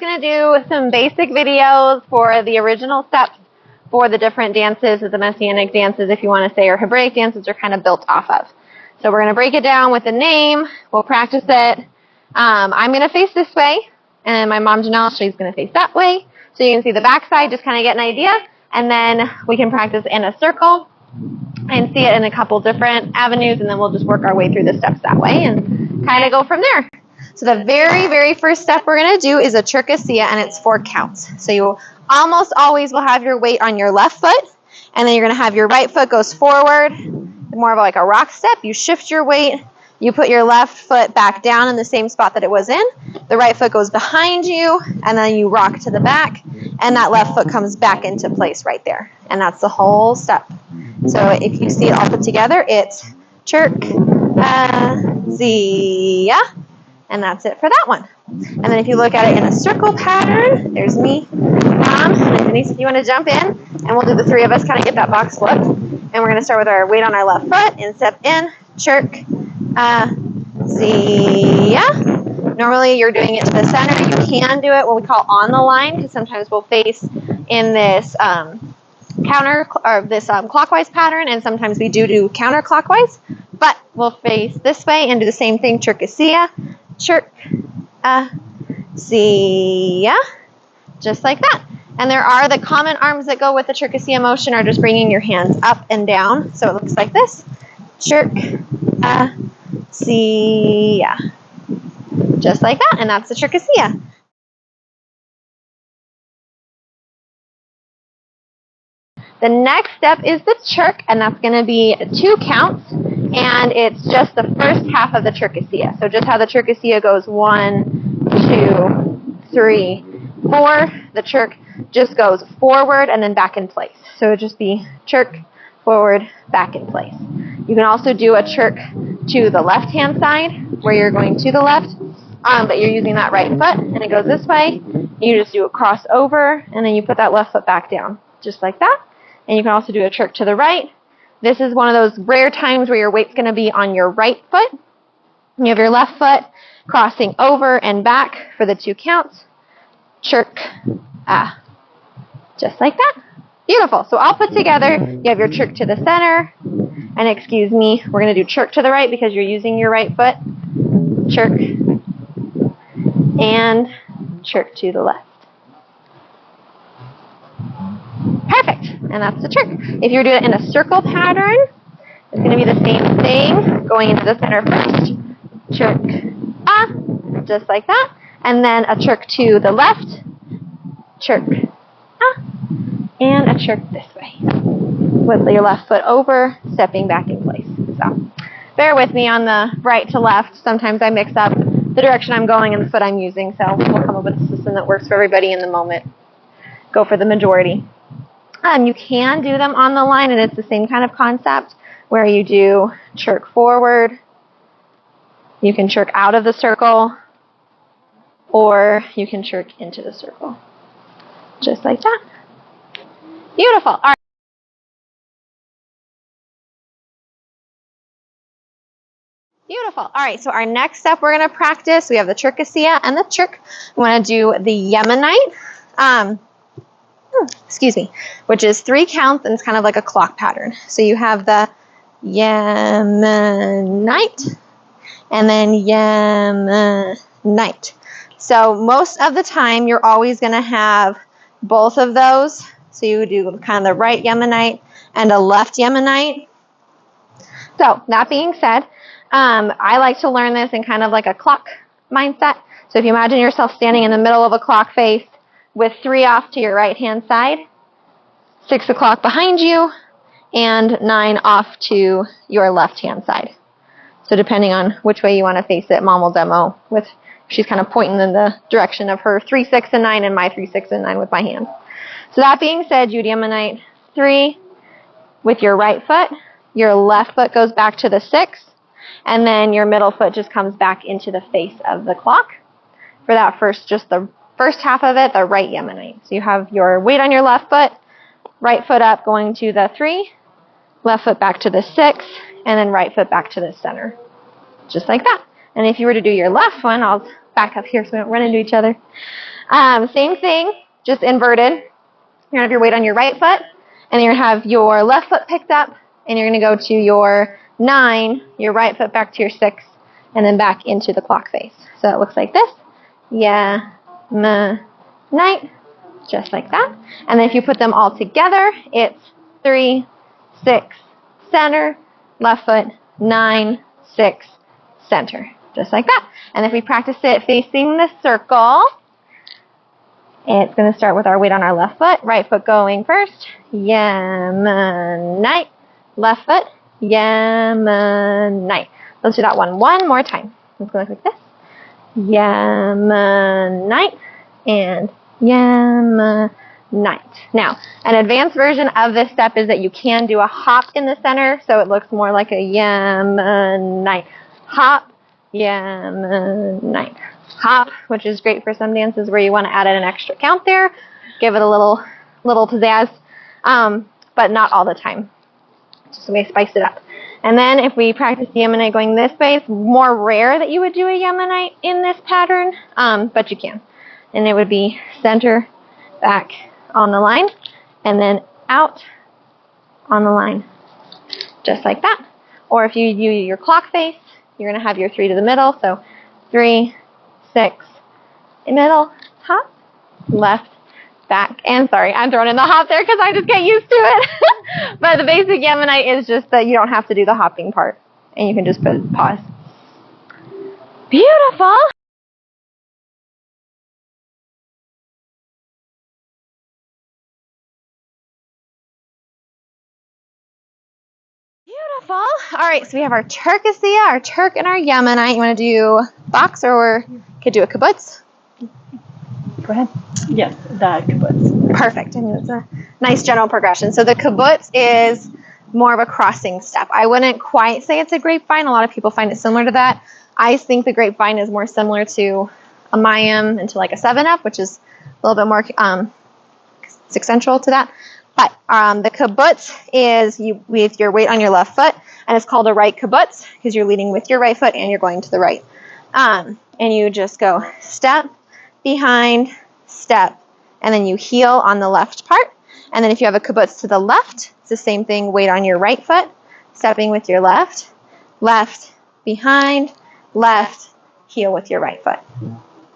Going to do some basic videos for the original steps for the different dances that the Messianic dances, if you want to say, or Hebraic dances are kind of built off of. So we're going to break it down with the name. We'll practice it. I'm going to face this way, and my mom Janelle, she's going to face that way. So you can see the back side, just kind of get an idea, and then we can practice in a circle and see it in a couple different avenues, and then we'll just work our way through the steps that way and kind of go from there. So the very first step we're going to do is a Cherkassia, and it's 4 counts. So you almost always will have your weight on your left foot, and then you're going to have your right foot goes forward, more of like a rock step. You shift your weight, you put your left foot back down in the same spot that it was in, the right foot goes behind you, and then you rock to the back, and that left foot comes back into place right there. And that's the whole step. So if you see it all put together, it's Cherkassia. And that's it for that one. And then if you look at it in a circle pattern, there's me, Mom, and Denise, if you want to jump in, and we'll do the 3 of us, kind of get that box look. And we're going to start with our weight on our left foot, and step in, Cherkassia. Normally you're doing it to the center. You can do it what we call on the line, because sometimes we'll face in this clockwise pattern, and sometimes we do counterclockwise. But we'll face this way and do the same thing, Cherkassia. Cherkassia, just like that. And there are the common arms that go with the Cherkassia motion are just bringing your hands up and down. So it looks like this, Cherkassia, just like that. And that's the Cherkassia. The next step is the Cherk, and that's going to be 2 counts. And it's just the first half of the Cherkassia. So just how the Cherkassia goes 1, 2, 3, 4. The Cherk just goes forward and then back in place. So it would just be Cherk, forward, back in place. You can also do a Cherk to the left-hand side, where you're going to the left, but you're using that right foot, and it goes this way. You just do a cross over, and then you put that left foot back down, just like that. And you can also do a Cherk to the right. This is one of those rare times where your weight's going to be on your right foot. You have your left foot crossing over and back for the 2 counts. Cherk, just like that. Beautiful. So all put together, you have your Cherk to the center. And excuse me, we're going to do Cherk to the right because you're using your right foot. Cherk and Cherk to the left. Perfect. And that's the Cherk. If you were doing it in a circle pattern, it's going to be the same thing, going into the center first. Cherk, just like that. And then a Cherk to the left. Cherk, and a Cherk this way. With your left foot over, stepping back in place. So, bear with me on the right to left. Sometimes I mix up the direction I'm going and the foot I'm using, so we'll come up with a system that works for everybody in the moment. Go for the majority. You can do them on the line, and it's the same kind of concept where you do Cherk forward, you can Cherk out of the circle, or you can Cherk into the circle. Just like that. Beautiful. All right. Beautiful. All right, so our next step we're going to practice, we have the Cherkassia and the Cherk. We want to do the Yemenite. Which is 3 counts, and it's kind of like a clock pattern. So you have the Yemenite and then Yemenite. So most of the time, you're always going to have both of those. So you do kind of the right Yemenite and a left Yemenite. So that being said, I like to learn this in kind of like a clock mindset. So if you imagine yourself standing in the middle of a clock face, with 3 off to your right-hand side, 6 o'clock behind you, and 9 off to your left-hand side. So depending on which way you want to face it, Mom will demo with, she's kind of pointing in the direction of her 3, 6, and 9, and my 3, 6, and 9 with my hand. So that being said, you do Yemenite 3 with your right foot, your left foot goes back to the 6, and then your middle foot just comes back into the face of the clock. For that just the first half of it, the right Yemenite. So you have your weight on your left foot, right foot up going to the 3, left foot back to the 6, and then right foot back to the center. Just like that. And if you were to do your left one, I'll back up here so we don't run into each other. Same thing, just inverted. You're going to have your weight on your right foot, and you're going to have your left foot picked up, and you're going to go to your 9, your right foot back to your 6, and then back into the clock face. So it looks like this. Night, just like that. And then if you put them all together, it's 3, 6, center, left foot, 9, 6, center, just like that. And if we practice it facing the circle, it's going to start with our weight on our left foot, right foot going first, night, left foot, night. Let's do that one more time. Let's go like this. Night and night. Now, an advanced version of this step is that you can do a hop in the center, so it looks more like a night. Hop, night. Hop, which is great for some dances where you want to add in an extra count there, give it a little pizzazz, but not all the time. Just so we spice it up. And then if we practice the Yemenite going this way, it's more rare that you would do a Yemenite in this pattern, but you can. And it would be center, back on the line, and then out on the line, just like that. Or if you do your clock face, you're going to have your 3 to the middle, so 3, 6, middle, hop, left, back, and sorry, I'm throwing in the hop there because I just get used to it. But the basic Yemenite is just that you don't have to do the hopping part, and you can just put pause. Beautiful. Beautiful. All right, so we have our Turkisia, our Turk, and our Yemenite. You want to do box, or could do a kibbutz? Go ahead. Yes, the kibbutz. Perfect. I mean, it's a nice general progression. So the kibbutz is more of a crossing step. I wouldn't quite say it's a grapevine. A lot of people find it similar to that. I think the grapevine is more similar to a Mayim and to like a 7-up, which is a little bit more central to that. But the kibbutz is you with your weight on your left foot, and it's called a right kibbutz because you're leading with your right foot and you're going to the right. And you just go step, behind, step, and then you heel on the left part. And then if you have a kibbutz to the left, it's the same thing, weight on your right foot, stepping with your left, left, behind, left, heel with your right foot.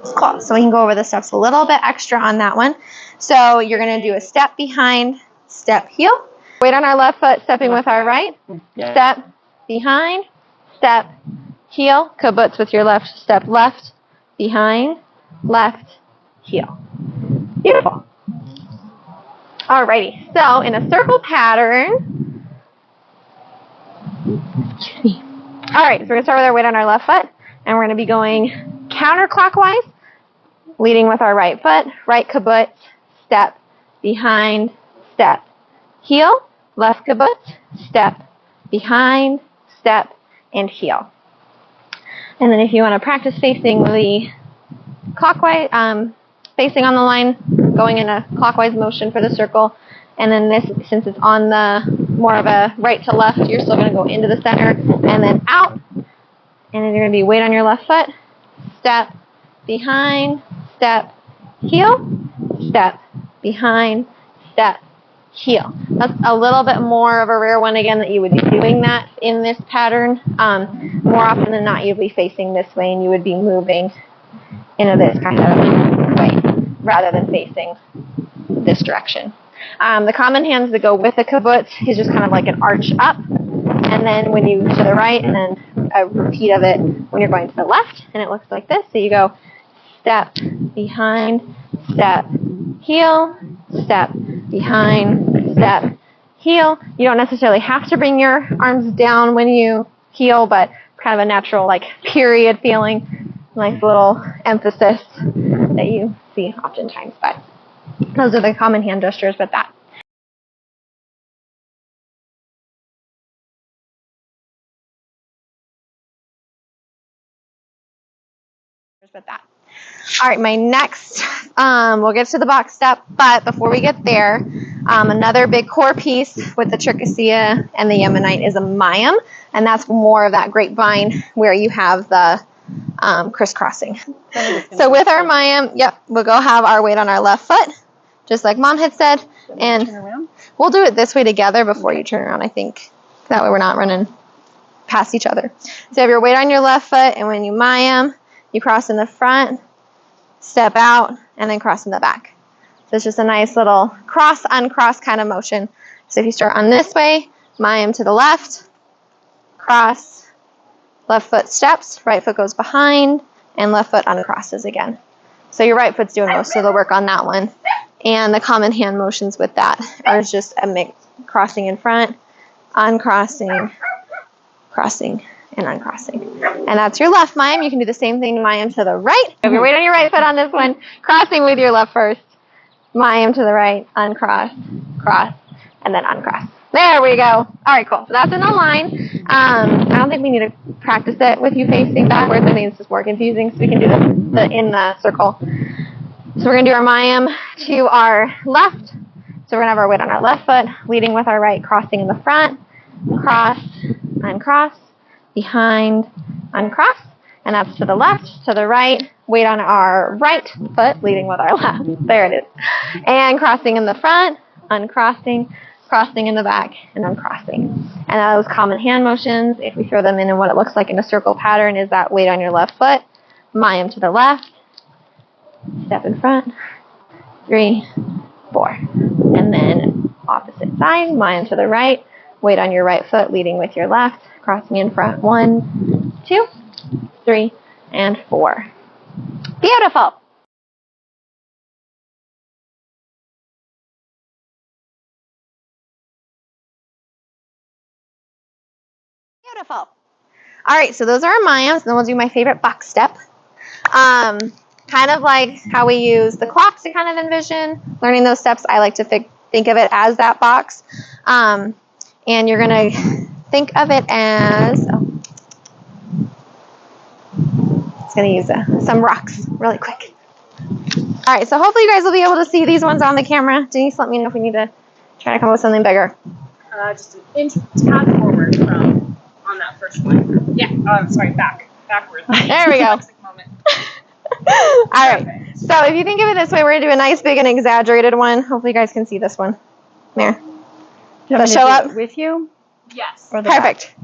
Cool. So we can go over the steps a little bit extra on that one. So you're going to do a step behind, step, heel. Weight on our left foot, stepping with our right. Step, behind, step, heel. Kibbutz with your left, step left, behind, left, heel. Beautiful. Alrighty, so in a circle pattern, excuse me. Alright, so we're going to start with our weight on our left foot, and we're going to be going counterclockwise, leading with our right foot, right kibbutz, step, behind, step, heel, left kibbutz, step, behind, step, and heel. And then if you want to practice facing the clockwise, facing on the line, going in a clockwise motion for the circle, and then this, since it's on the more of a right to left, you're still going to go into the center and then out, and then you're going to be weight on your left foot, step, behind, step, heel, step, behind, step, heel. That's a little bit more of a rare one again that you would be doing that in this pattern. More often than not, you'd be facing this way and you would be moving in this kind of way rather than facing this direction. The common hands that go with the kibbutz is just kind of like an arch up, and then when you to the right, and then a repeat of it when you're going to the left, and it looks like this. So you go step, behind, step, heel, step, behind, step, heel. You don't necessarily have to bring your arms down when you heel, but kind of a natural like period feeling, nice little emphasis that you see oftentimes. But those are the common hand gestures with that. With that. All right, my next, we'll get to the box step, but before we get there, another big core piece with the Turkisia and the Yemenite is a Mayim, and that's more of that grapevine where you have the crisscrossing. So with our Mayim, yep, we'll go have our weight on our left foot, just like Mom had said. And Turn around. we'll do it this way together before you turn around, I think. That way we're not running past each other. So you have your weight on your left foot, and when you Mayim, you cross in the front, step out, and then cross in the back. So it's just a nice little cross, uncross kind of motion. So if you start on this way, Mayim to the left, cross, left foot steps, right foot goes behind, and left foot uncrosses again. So your right foot's doing most of the work on that one. And the common hand motions with that are just a mix, crossing in front, uncrossing, crossing, and uncrossing. And that's your left Mayim. You can do the same thing, Mayim to the right. Have your weight on your right foot on this one, crossing with your left first. Mayim to the right, uncross, cross, and then uncross. There we go. All right, cool. So that's in a line. I don't think we need to practice it with you facing backwards. I think it's just more confusing, so we can do the in the circle. So we're going to do our Mayim to our left. So we're going to have our weight on our left foot, leading with our right, crossing in the front, cross, uncross, behind, uncross, and that's to the left, to the right, weight on our right foot, leading with our left. There it is. And crossing in the front, uncrossing, crossing in the back, and uncrossing. And those common hand motions, if we throw them in what it looks like in a circle pattern, is that weight on your left foot, Mayim to the left, step in front, 3, 4. And then opposite side, Mayim to the right, weight on your right foot, leading with your left, crossing in front, 1, 2, 3, and 4. Beautiful. Beautiful. All right, so those are our Mayims, and then we'll do my favorite box step. Kind of like how we use the clocks to kind of envision learning those steps. I like to think of it as that box. And you're going to think of it as, it's going to use some rocks really quick. All right, so hopefully you guys will be able to see these ones on the camera. Denise, let me know if we need to try to come up with something bigger. Just an inch tad forward from on that first one. Yeah. Sorry, backwards. There we go. Moment. All right. So if you think of it this way, we're gonna do a nice, big, and exaggerated one. Hopefully, you guys can see this one. There. Does that show up with you? Yes. Or the Perfect.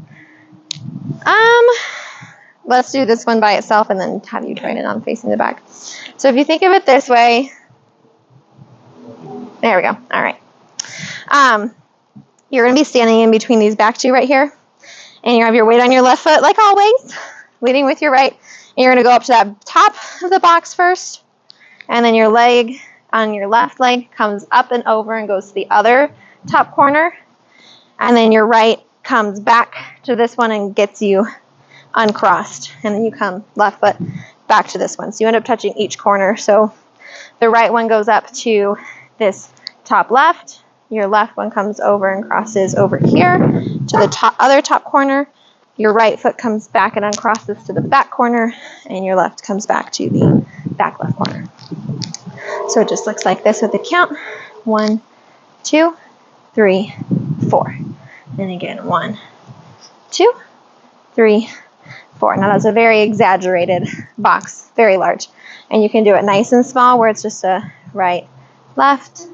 Let's do this one by itself, and then have you join it on facing the back. So if you think of it this way, there we go. All right. You're gonna be standing in between these back two right here, and you have your weight on your left foot, like always, leading with your right. And you're going to go up to that top of the box first, and then your leg on your left leg comes up and over and goes to the other top corner, and then your right comes back to this one and gets you uncrossed, and then you come left foot back to this one. So you end up touching each corner. So the right one goes up to this top left, your left one comes over and crosses over here to the other top corner. Your right foot comes back and uncrosses to the back corner, and your left comes back to the back left corner. So it just looks like this with the count. 1, 2, 3, 4. And again, 1, 2, 3, 4. Now that's a very exaggerated box, very large. And you can do it nice and small where it's just a right, left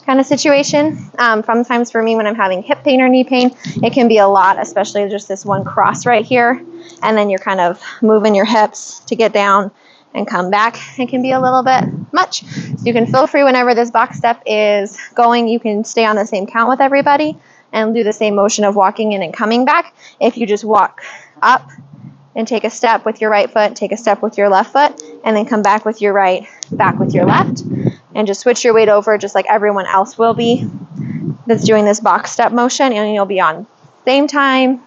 kind of situation. Sometimes for me when I'm having hip pain or knee pain, it can be a lot, especially just this one cross right here. And then you're kind of moving your hips to get down and come back. It can be a little bit much. So you can feel free whenever this box step is going, you can stay on the same count with everybody and do the same motion of walking in and coming back. If you just walk up and take a step with your right foot, take a step with your left foot, and then come back with your right, back with your left. And just switch your weight over just like everyone else will be that's doing this box step motion, and you'll be on same time,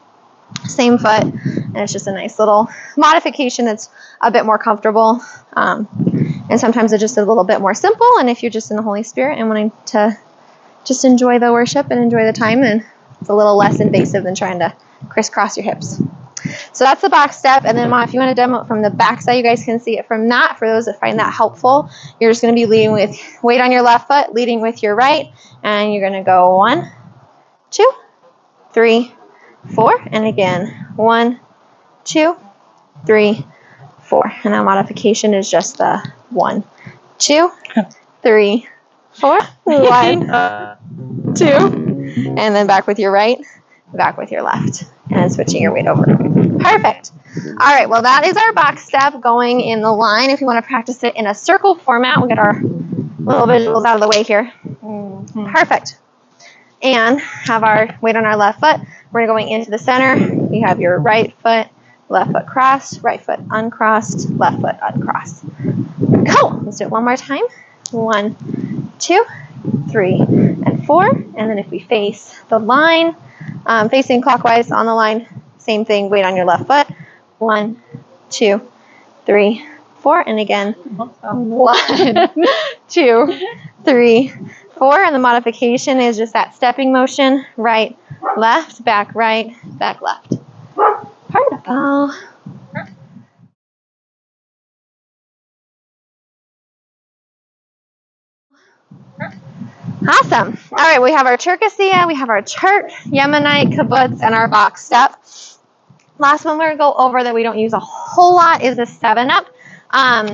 same foot, and it's just a nice little modification that's a bit more comfortable. And sometimes it's just a little bit more simple, and if you're just in the Holy Spirit and wanting to just enjoy the worship and enjoy the time, and it's a little less invasive than trying to crisscross your hips. So that's the box step, and then if you want to demo it from the back side, you guys can see it from that. For those that find that helpful, you're just going to be leading with weight on your left foot, leading with your right, and you're going to go 1, 2, 3, 4, and again 1, 2, 3, 4. And that modification is just the 1, 2, 3, 4. 1, 2. And then back with your right, back with your left. And then switching your weight over. Perfect. All right, well, that is our box step going in the line. If you want to practice it in a circle format, we'll get our little visuals out of the way here. Perfect. And have our weight on our left foot. We're going into the center. You have your right foot, left foot crossed, right foot uncrossed, left foot uncrossed. Cool. Let's do it one more time. 1, 2, 3, and 4. And then if we face the line, facing clockwise on the line, same thing, weight on your left foot. 1, 2, 3, 4. And again, 1, 2, 3, 4. And the modification is just that stepping motion, right, left, back, left. Perfect. Awesome. All right, we have our Cherkassia, we have our Turk, Yemenite, kibbutz, and our box step. Last one we're going to go over that we don't use a whole lot is the 7-up.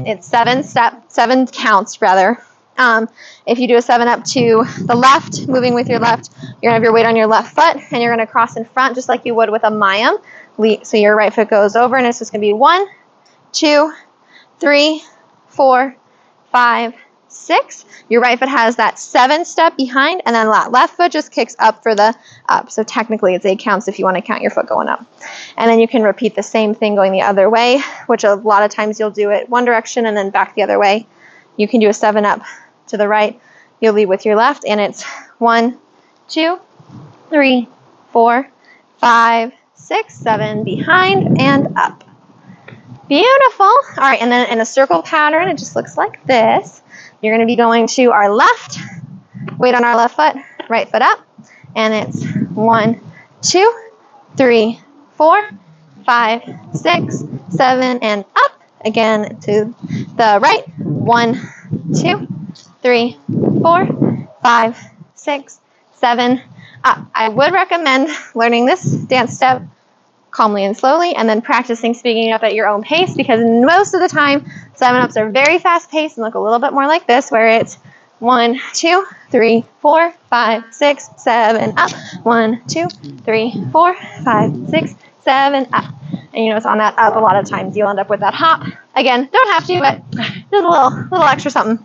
It's 7 counts rather. If you do a 7-up to the left, moving with your left, you're going to have your weight on your left foot, and you're going to cross in front just like you would with a Mayim. So your right foot goes over, and it's just going to be 1, 2, 3, 4, 5, 6. Your right foot has that 7 step behind, and then that left foot just kicks up for the up. So technically it's 8 counts if you want to count your foot going up. And then you can repeat the same thing going the other way, which a lot of times you'll do it one direction and then back the other way. You can do a 7-up to the right. You'll lead with your left, and it's 1, 2, 3, 4, 5, 6, 7 behind and up. Beautiful. All right, and then in a circle pattern, it just looks like this. You're going to be going to our left, weight on our left foot, right foot up, and it's 1, 2, 3, 4, 5, 6, 7, and up. Again to the right, 1, 2, 3, 4, 5, 6, 7, up. I would recommend learning this dance step calmly and slowly, and then practicing speaking up at your own pace, because most of the time 7-ups are very fast paced and look a little bit more like this, where it's 1, 2, 3, 4, 5, 6, 7, up. 1, 2, 3, 4, 5, 6, 7, up. And you notice on that up, a lot of times you'll end up with that hop. Again, don't have to, but just a little extra something.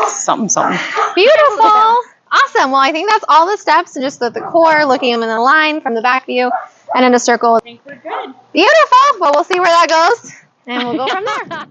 Something. Beautiful. Awesome. Well, I think that's all the steps, and just the core, looking them in the line from the back view, and in a circle. I think we're good. Beautiful. Well, we'll see where that goes, and we'll go from there.